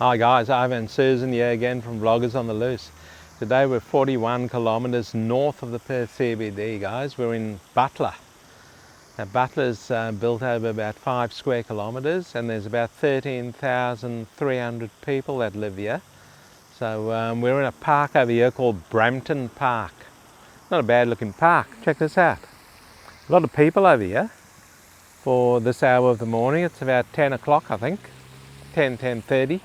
Hi guys, Ivan and Susan here again from Vloggers on the Loose. Today we're 41 kilometres north of the Perth CBD, guys. We're in Butler. Now Butler's built over about 5 square kilometres and there's about 13,300 people that live here. So we're in a park over here called Brighton Park. Not a bad looking park, check this out. A lot of people over here for this hour of the morning. It's about 10 o'clock I think, 10:30.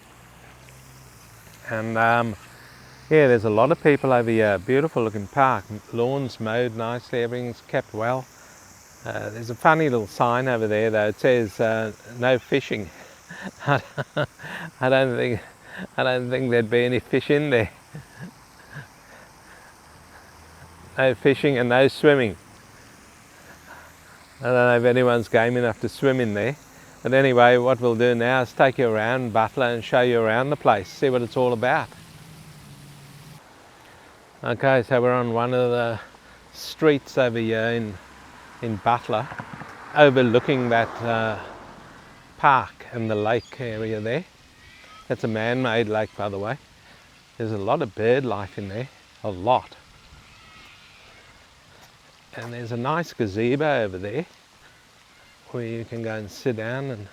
And yeah, there's a lot of people over here. Beautiful looking park, lawns mowed nicely, everything's kept well. There's a funny little sign over there though. It says no fishing. I don't think there'd be any fish in there. No fishing and no swimming. I don't know if anyone's game enough to swim in there. But anyway, what we'll do now is take you around Butler and show you around the place, see what it's all about. Okay, so we're on one of the streets over here in Butler, overlooking that park and the lake area there. That's a man-made lake, by the way. There's a lot of bird life in there, a lot. And there's a nice gazebo over there where you can go and sit down and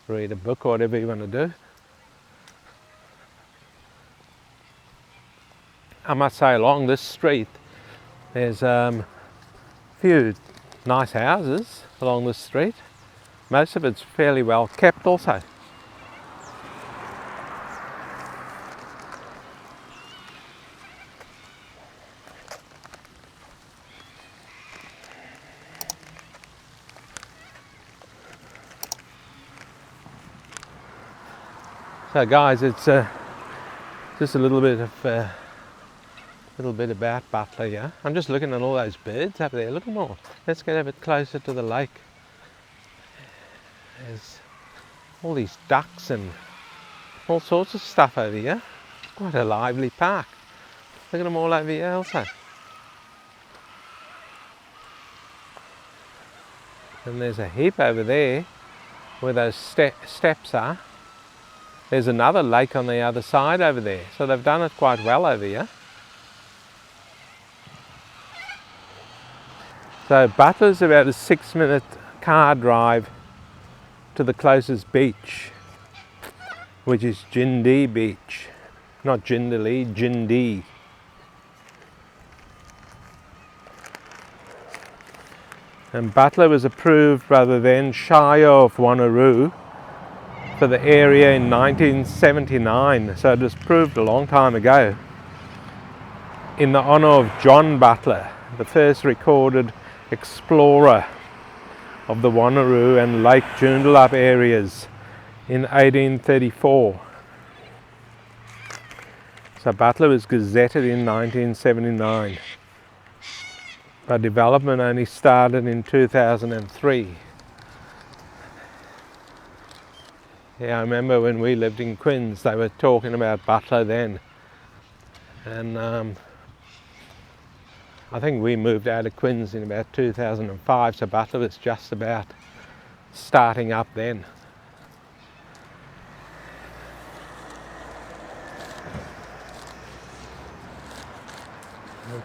read a book or whatever you want to do. I must say, along this street there's a few nice houses along this street. Most of it's fairly well kept also. So guys, it's just a little bit about Butler here. I'm just looking at all those birds up there. Look at them all. Let's get a bit closer to the lake. There's all these ducks and all sorts of stuff over here. It's quite a lively park. Look at them all over here also. And there's a heap over there where those steps are. There's another lake on the other side over there, so they've done it quite well over here. So Butler's about a 6-minute car drive to the closest beach, which is Jindee Beach. Not Jindalee, Jindee. And Butler was approved by the then Shire of Wanneroo for the area in 1979, so it was approved a long time ago in the honour of John Butler, the first recorded explorer of the Wanneroo and Lake Joondalup areas in 1834. So Butler was gazetted in 1979, but development only started in 2003. Yeah, I remember when we lived in Quinns, they were talking about Butler then. And I think we moved out of Quinns in about 2005, so Butler was just about starting up then.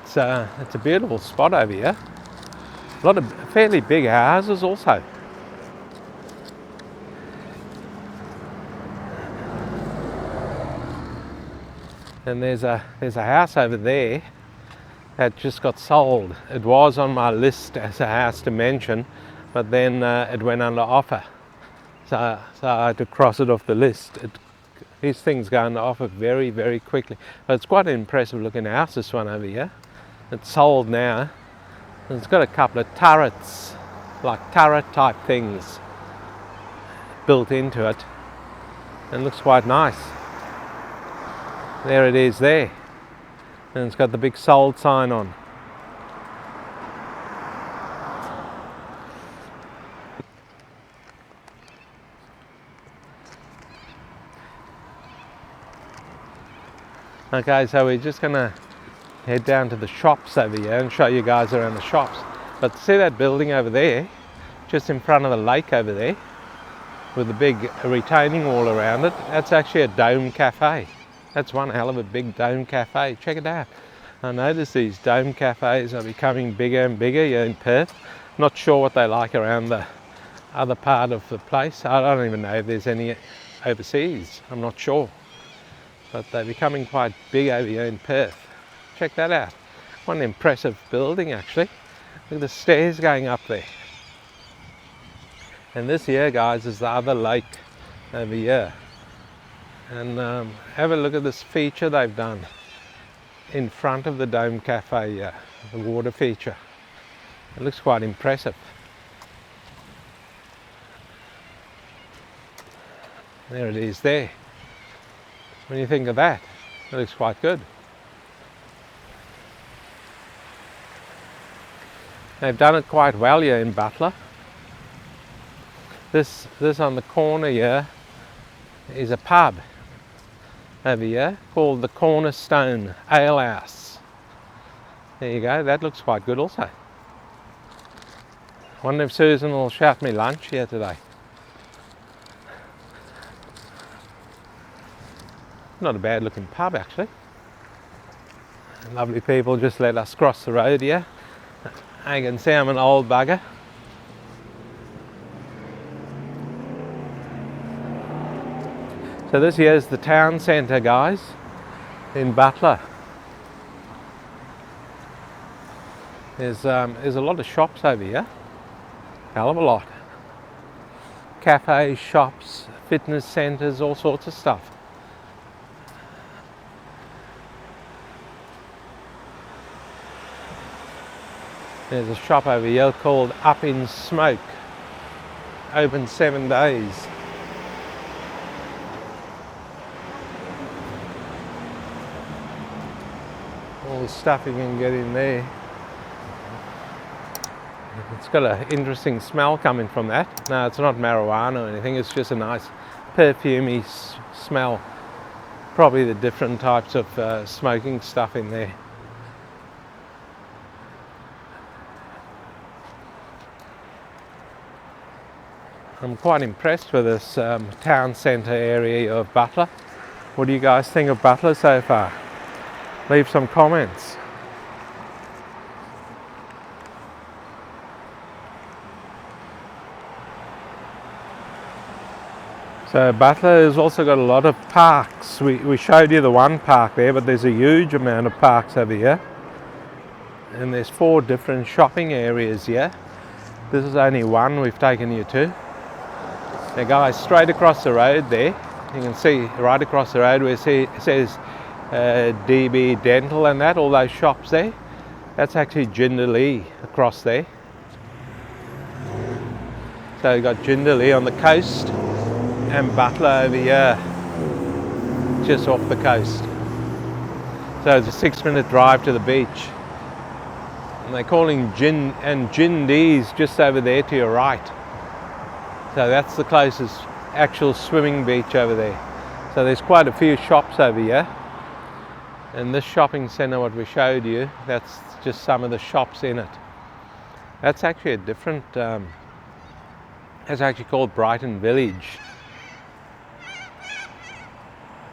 It's a beautiful spot over here. A lot of fairly big houses also. And there's a house over there that just got sold. It was on my list as a house to mention, but then it went under offer. So I had to cross it off the list. These things go under offer very, very quickly. But it's quite an impressive looking house, this one over here. It's sold now. And it's got a couple of turrets, like turret type things built into it. And it looks quite nice. There it is there, and it's got the big sold sign on. Okay, so we're just gonna head down to the shops over here and show you guys around the shops. But see that building over there, just in front of the lake over there? with a big retaining wall around it. That's actually a dome cafe. That's one hell of a big dome cafe. Check it out. I notice these dome cafes are becoming bigger and bigger here in Perth. Not sure what they like around the other part of the place. I don't even know if there's any overseas. I'm not sure. But they're becoming quite big over here in Perth. Check that out. What an impressive building actually. Look at the stairs going up there. And this here, guys, is the other lake over here. And have a look at this feature they've done in front of the Dome Cafe here, the water feature. It looks quite impressive. There it is there. What do you think of that? It looks quite good. They've done it quite well here in Butler. This on the corner here is a pub over here called the Cornerstone Ale House. There you go, that looks quite good also. Wonder if Susan will shout me lunch here today. Not a bad looking pub actually. Lovely people just let us cross the road here. You can see I'm an old bugger. So this here is the town centre, guys, in Butler. There's a lot of shops over here. Hell of a lot. Cafes, shops, fitness centres, all sorts of stuff. There's a shop over here called Up in Smoke. Open 7 days. All the stuff you can get in there. It's got an interesting smell coming from that. No, it's not marijuana or anything, it's just a nice perfumey smell. Probably the different types of smoking stuff in there. I'm quite impressed with this town centre area of Butler. What do you guys think of Butler so far? Leave some comments. So Butler has also got a lot of parks. We showed you the one park there, but there's a huge amount of parks over here. And there's 4 different shopping areas here. This is only one we've taken you to. Now guys, straight across the road there, you can see right across the road where it says DB Dental and that, all those shops there. That's actually Jindalee across there. So you've got Jindalee on the coast and Butler over here, just off the coast. So it's a 6-minute drive to the beach. And they're calling Jindee's just over there to your right. So that's the closest actual swimming beach over there. So there's quite a few shops over here. And this shopping centre, what we showed you, that's just some of the shops in it. That's actually a different, it's actually called Brighton Village,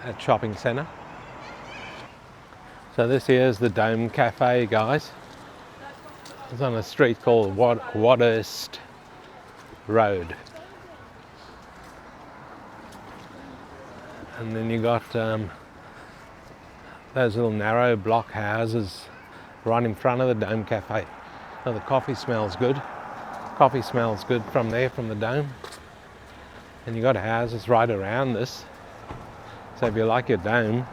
that shopping centre. So this here is the Dome Cafe, guys. It's on a street called Wadhurst Road. And then you got those little narrow block houses right in front of the Dome Cafe. So the coffee smells good. Coffee smells good from there, from the Dome. And you got houses right around this. So if you like your Dome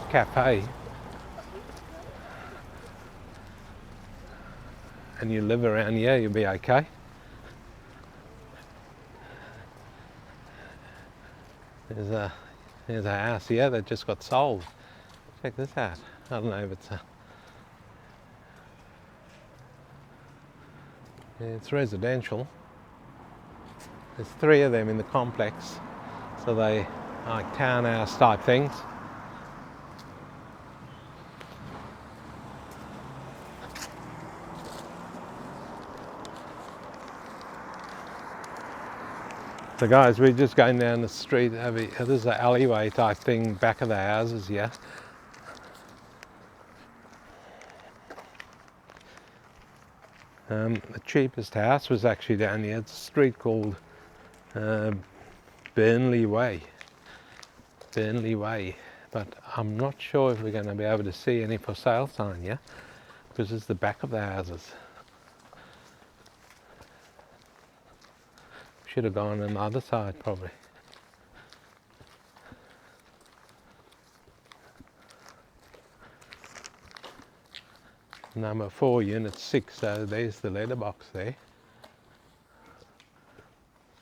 Cafe and you live around here, you'll be okay. There's a house here that just got sold. Check this out. I don't know if it's residential. There's 3 of them in the complex. So they are like townhouse type things. So guys, we're just going down the street over here. This is an alleyway type thing, back of the houses here. The cheapest house was actually down here. It's a street called Burnley Way. Burnley Way. But I'm not sure if we're going to be able to see any for sale sign here, because it's the back of the houses. Should have gone on the other side probably. Number 4, unit 6, so there's the letterbox there.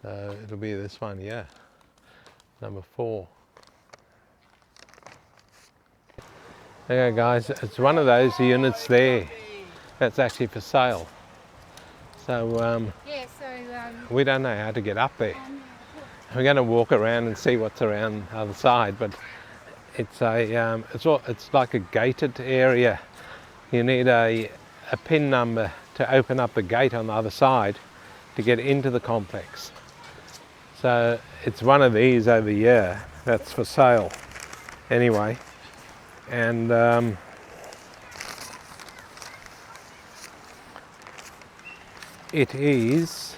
So it'll be this one here, number 4. Okay guys, it's one of those units there that's actually for sale. So we don't know how to get up there. We're going to walk around and see what's around the other side, but it's it's like a gated area. You need a PIN number to open up the gate on the other side to get into the complex. So it's one of these over here that's for sale anyway. And it is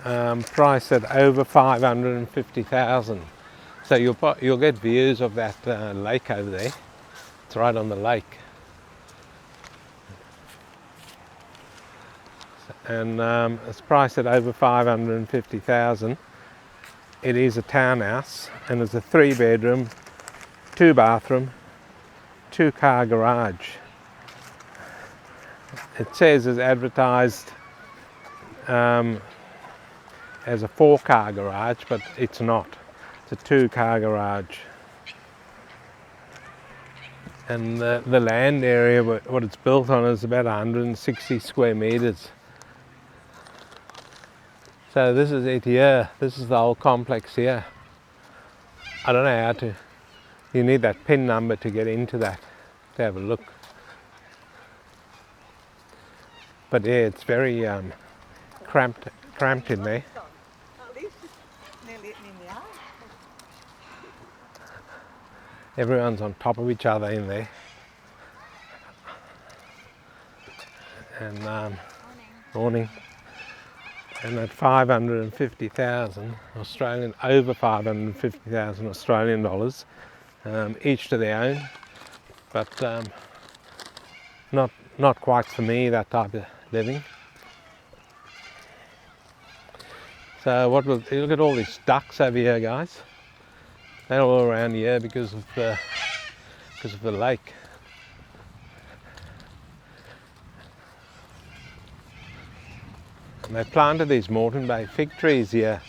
priced at over 550,000. So you'll get views of that lake over there. It's right on the lake. And it's priced at over 550,000. It is a townhouse and it's a 3-bedroom, 2-bathroom, 2-car garage. It says it's advertised as a 4-car garage, but it's not. It's a 2-car garage. And the land area, what it's built on, is about 160 square meters. So this is it here. This is the whole complex here. I don't know how to. You need that PIN number to get into that, to have a look. But yeah, it's very cramped in there. Everyone's on top of each other in there. And morning. And at 550,000 Australian, over 550,000 Australian dollars, each to their own. But not quite for me, that type of living. So look at all these ducks over here, guys. They're all around here because of the lake. And they planted these Moreton Bay fig trees here.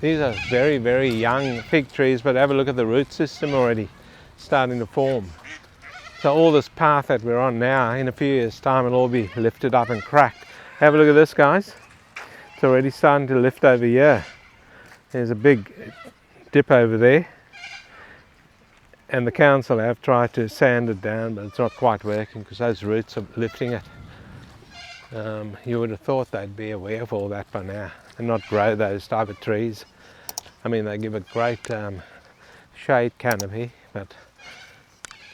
These are very, very young fig trees, but have a look at the root system already starting to form. So all this path that we're on now, in a few years' time, it'll all be lifted up and cracked. Have a look at this, guys. It's already starting to lift over here. There's a big dip over there. And the council have tried to sand it down, but it's not quite working because those roots are lifting it. You would have thought they'd be aware of all that by now and not grow those type of trees. I mean, they give a great shade canopy, but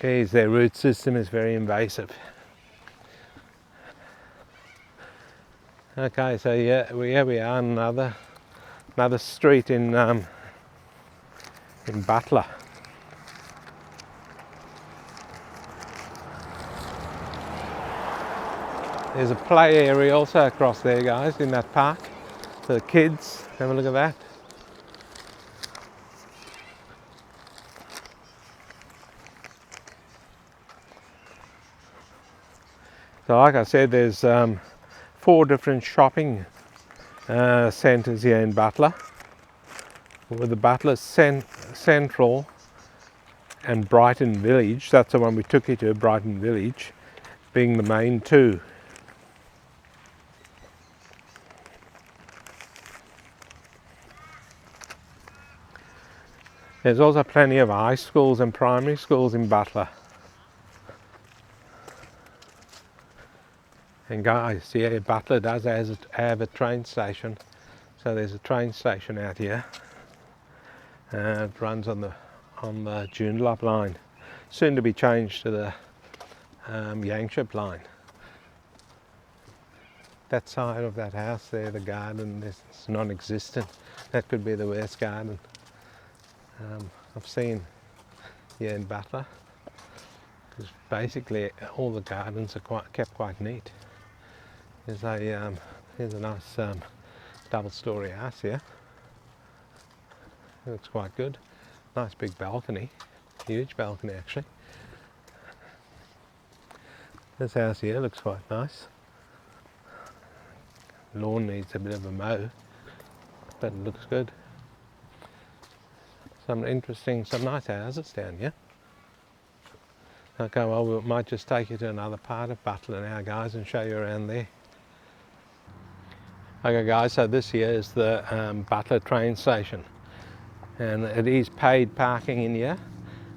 their root system is very invasive. Okay, so here we are, another street in Butler. There's a play area also across there, guys, in that park for the kids. Have a look at that. So like I said, there's 4 different shopping centres here in Butler, with the Butler Central and Brighton Village. That's the one we took you to, Brighton Village, being the main 2. There's also plenty of high schools and primary schools in Butler. And guys, yeah, Butler does have a train station. So there's a train station out here. It runs on the Joondalup line, soon to be changed to the Yangship line. That side of that house there, the garden, is non-existent. That could be the worst garden I've seen here in Butler. Because basically all the gardens are kept quite neat. Here's a nice double-storey house here. It looks quite good. Nice big balcony, huge balcony actually. This house here looks quite nice. Lawn needs a bit of a mow, but it looks good. Some nice houses down here. Okay, well, we might just take you to another part of Butler now, guys, and show you around there. Okay, guys, so this here is the Butler train station, and it is paid parking in here,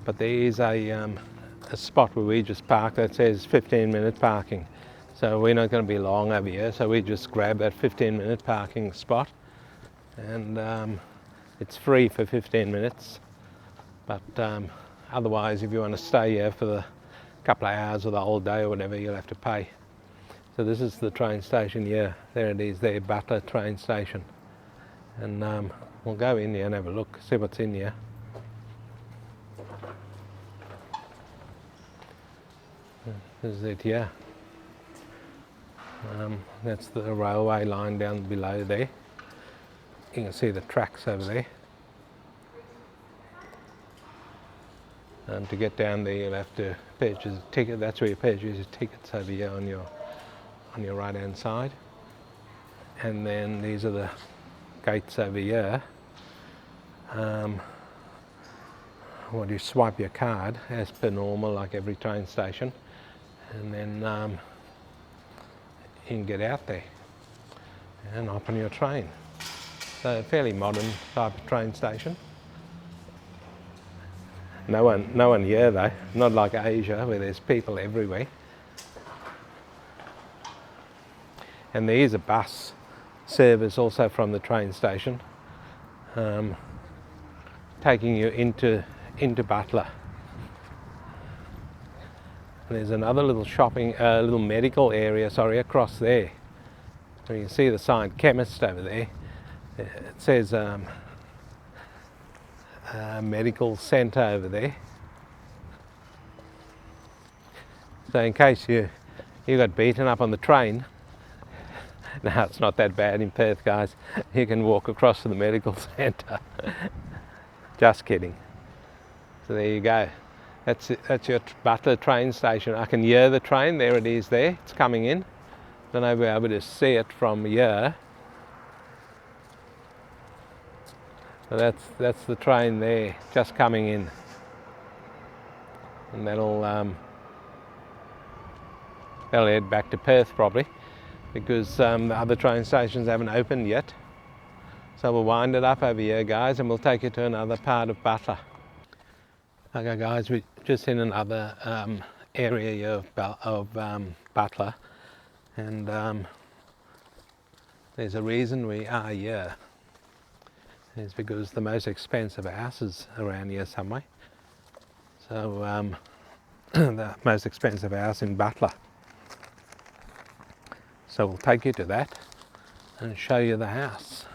but there is a spot where we just park that says 15-minute parking. So we're not going to be long over here, so we just grab that 15-minute parking spot, and it's free for 15 minutes. But otherwise, if you want to stay here for the couple of hours or the whole day or whatever, you'll have to pay. So this is the train station here. There it is there, Butler train station. And we'll go in here and have a look, see what's in here. This is it here. That's the railway line down below there. You can see the tracks over there. To get down there, you'll have to purchase a ticket. That's where you purchase your tickets, over here on your right hand side. And then these are the gates over here. Well, you swipe your card as per normal, like every train station, and then you can get out there and hop on your train. So a fairly modern type of train station. No one here though, not like Asia where there's people everywhere. And there is a bus service also from the train station, taking you into Butler. There's another little little medical area, across there. So you can see the sign chemist over there. It says medical centre over there. So in case you got beaten up on the train, no, it's not that bad in Perth, guys. You can walk across to the medical centre. Just kidding. So there you go. That's your Butler train station. I can hear the train. There it is there. It's coming in. Don't know if we're able to see it from here. So that's the train there, just coming in. And that'll head back to Perth probably, because the other train stations haven't opened yet. So we'll wind it up over here, guys, and we'll take you to another part of Butler. Okay, guys, we're just in another area here of Butler, and there's a reason we are here. It's because the most expensive house is around here somewhere. So the most expensive house in Butler. So we'll take you to that and show you the house.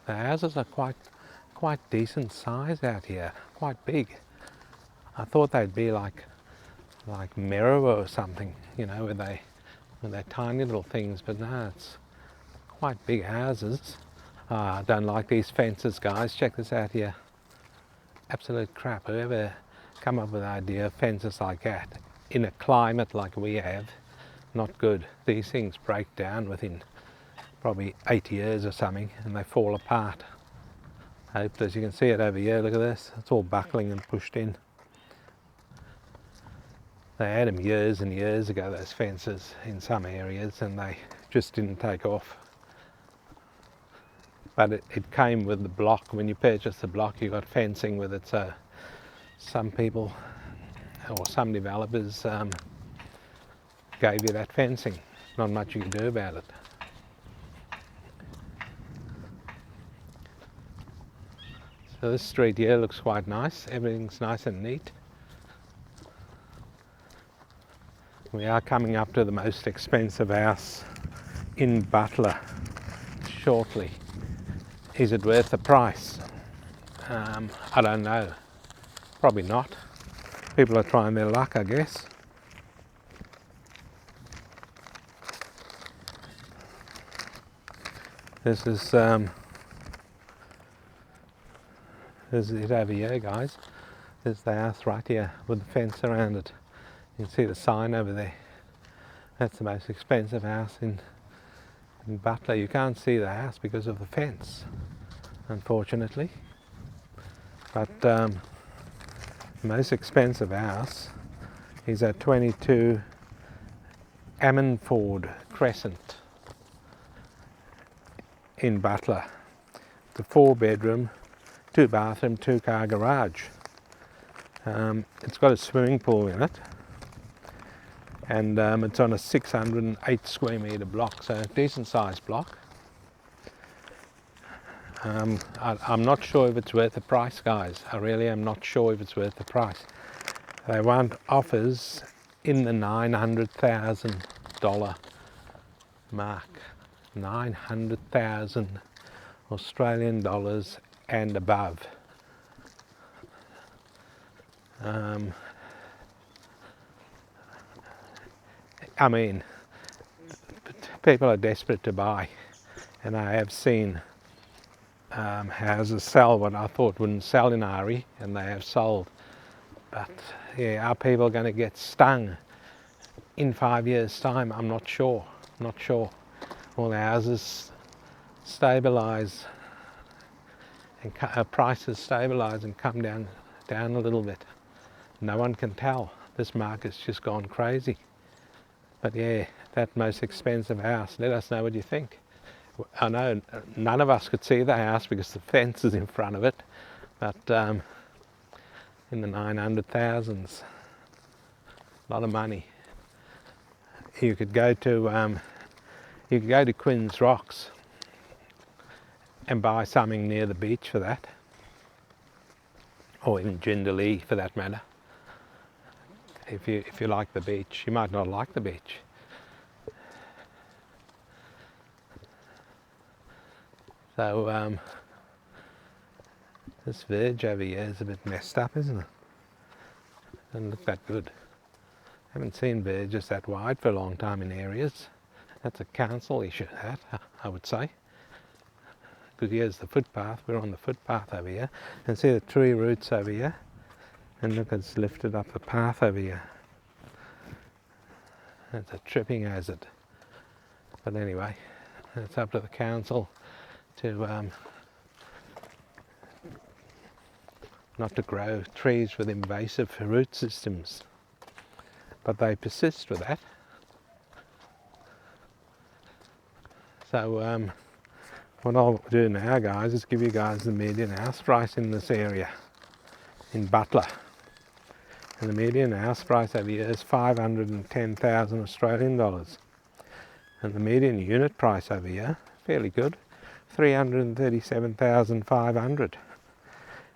The houses are quite decent size out here, quite big. I thought they'd be like Merriwa or something, you know, with their tiny little things, but no, it's quite big houses. I don't like these fences, guys. Check this out here. Absolute crap. Whoever come up with the idea of fences like that in a climate like we have, not good. These things break down within probably 8 years or something, and they fall apart. Hopeless. You can see it over here. Look at this. It's all buckling and pushed in. They had them years and years ago, those fences, in some areas, and they just didn't take off. But it came with the block. When you purchased the block, you got fencing with it. So some people or some developers gave you that fencing. not much you can do about it. So this street here looks quite nice. Everything's nice and neat. We are coming up to the most expensive house in Butler shortly. Is it worth the price? I don't know. Probably not. People are trying their luck, I guess. This is it over here, guys. There's the house right here with the fence around it. You can see the sign over there. That's the most expensive house in Butler. You can't see the house because of the fence, unfortunately. But the most expensive house is at 22 Ammanford Crescent in Butler. It's a 4-bedroom, 2-bathroom, 2-car garage. It's got a swimming pool in it, and it's on a 608 square metre block, so a decent sized block. I'm not sure if it's worth the price, guys. I really am not sure if it's worth the price. They want offers in the $900,000 mark. 900,000 Australian dollars and above. I mean, people are desperate to buy, and I have seen houses sell what I thought wouldn't sell in Ari, and they have sold. But yeah, are people going to get stung in 5 years' time? I'm not sure. Not sure. All the houses stabilise and prices stabilise and come down a little bit. No one can tell. This market's just gone crazy. But yeah, that most expensive house. Let us know what you think. I know none of us could see the house because the fence is in front of it, but in the 900,000s, a lot of money. You could go to Quinns Rocks and buy something near the beach for that, or in Jindalee for that matter. If you like the beach, you might not like the beach. So this verge over here is a bit messed up, isn't it? Doesn't look that good. Haven't seen verges that wide for a long time in areas. That's a council issue, that, I would say. Because here's the footpath. We're on the footpath over here. And see the tree roots over here. And look, it's lifted up the path over here. That's a tripping hazard. But anyway, it's up to the council to not to grow trees with invasive root systems, but they persist with that. So what I'll do now, guys, is give you guys the median house price in this area in Butler, and the median house price over here is 510,000 Australian dollars, and the median unit price over here, fairly good, 337,500,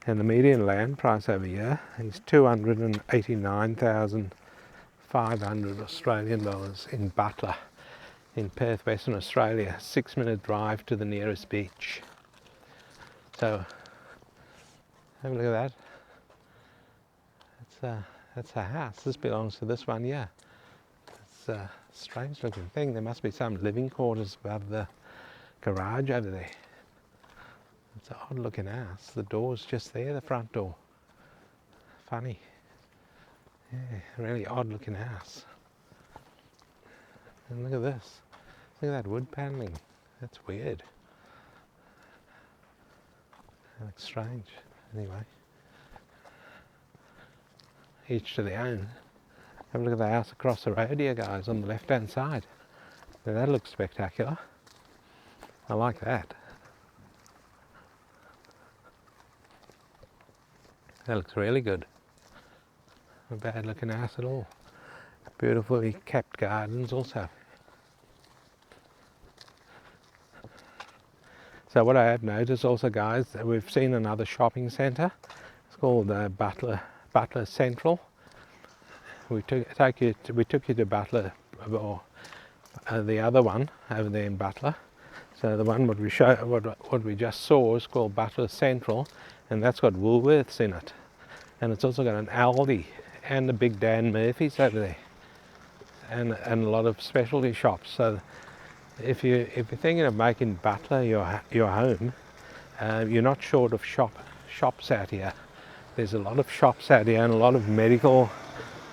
and the median land price over here is 289,500 Australian dollars in Butler, in Perth, Western Australia. 6-minute drive to the nearest beach. So have a look at that. That's a house. This belongs to this one here. It's a strange looking thing. There must be some living quarters above the garage over there. It's an odd looking house. The door's just there, the front door. Funny. Yeah, really odd looking house. And look at this. Look at that wood panelling. That's weird. That looks strange. Anyway. Each to their own. Have a look at the house across the road here, guys, on the left hand side. Now that looks spectacular. I like that. That looks really good. Not a bad looking house at all. Beautifully kept gardens also. So what I have noticed also, guys, that we've seen another shopping centre. It's called Butler Central. We took you to Butler, or the other one over there in Butler. So the one what we just saw is called Butler Central, and that's got Woolworths in it, and it's also got an Aldi and a big Dan Murphy's over there, and a lot of specialty shops. So if you're thinking of making Butler your home, you're not short of shops out here. There's a lot of shops out here and a lot of medical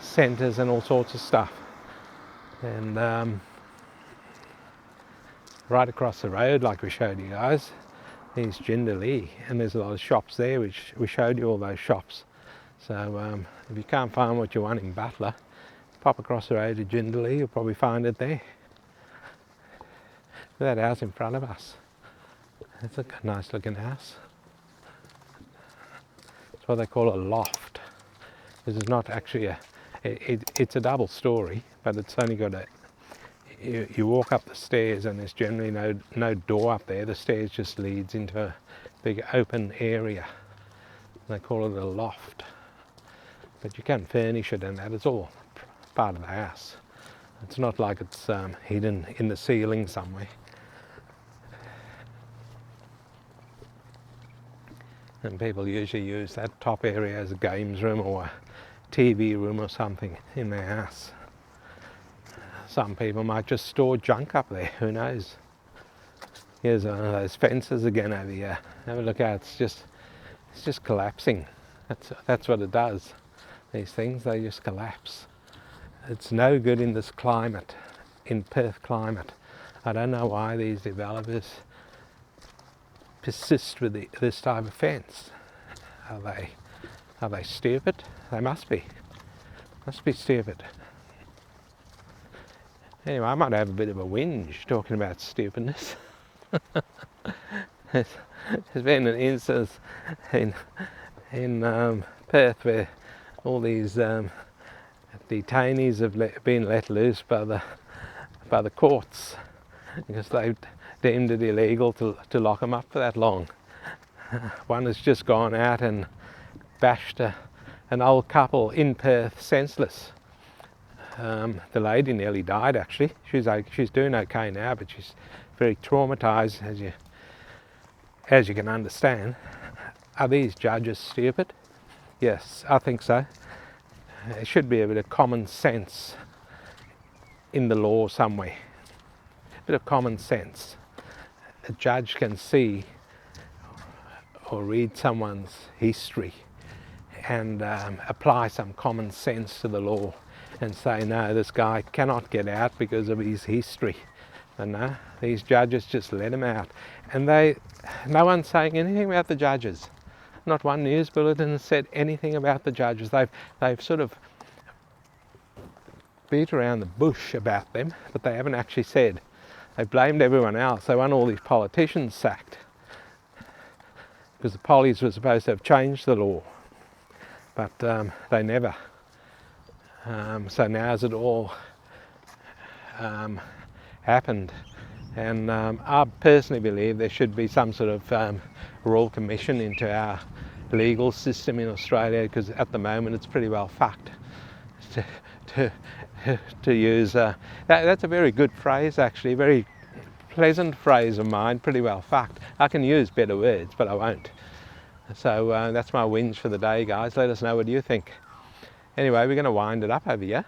centres and all sorts of stuff. And right across the road, like we showed you guys, is Jindalee, and there's a lot of shops there, which we showed you all those shops. So if you can't find what you want in Butler, pop across the road to Jindalee, you'll probably find it there. That house in front of us, it's a nice looking house. It's what they call a loft. This is not actually it's a double story, but it's only got you walk up the stairs and there's generally no door up there. The stairs just leads into a big open area. They call it a loft. But you can furnish it and that. It's all part of the house. It's not like it's hidden in the ceiling somewhere. And people usually use that top area as a games room or a TV room or something in their house. Some people might just store junk up there, who knows. Here's one of those fences again over here. Have a look at it, it's just collapsing. That's what it does. These things, they just collapse. It's no good in this climate, in Perth climate. I don't know why these developers persist with this type of fence. Are they stupid? They must be. Must be stupid. Anyway, I might have a bit of a whinge talking about stupidness. There's been an instance in Perth where all these detainees have been let loose by the courts because they've deemed it illegal to lock them up for that long. One has just gone out and bashed an old couple in Perth senseless. The lady nearly died actually. She's doing okay now, but she's very traumatised, as you can understand. Are these judges stupid? Yes, I think so. There should be a bit of common sense in the law somewhere. A bit of common sense. A judge can see or read someone's history and apply some common sense to the law and say, no, this guy cannot get out because of his history. And no, these judges just let him out. And no one's saying anything about the judges. Not one news bulletin has said anything about the judges. They've sort of beat around the bush about them, but they haven't actually said. They blamed everyone else. They want all these politicians sacked because the pollies were supposed to have changed the law, but they never. So now has it all happened, and I personally believe there should be some sort of royal commission into our legal system in Australia, because at the moment it's pretty well fucked. To use that's a very good phrase actually, a very pleasant phrase of mine, pretty well fucked. I can use better words, but I won't. So that's my whinge for the day, guys. Let us know what you think. Anyway, we're going to wind it up over here.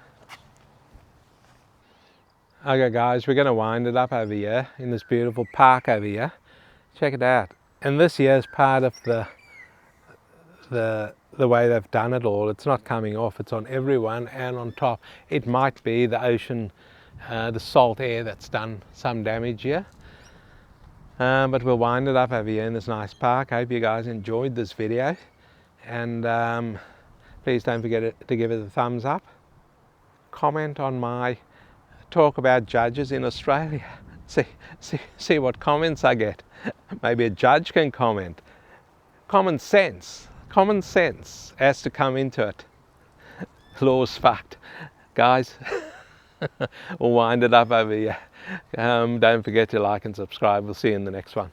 Okay guys, we're going to wind it up over here in this beautiful park over here. Check it out. And this here is part of the way they've done it all. It's not coming off, it's on everyone, and on top it might be the ocean, the salt air that's done some damage here. But we'll wind it up over here in this nice park. I hope you guys enjoyed this video, and please don't forget to give it a thumbs up. Comment on my talk about judges in Australia. See what comments I get. Maybe a judge can comment. Common sense has to come into it. Law's fucked. Guys, we'll wind it up over here. Don't forget to like and subscribe. We'll see you in the next one.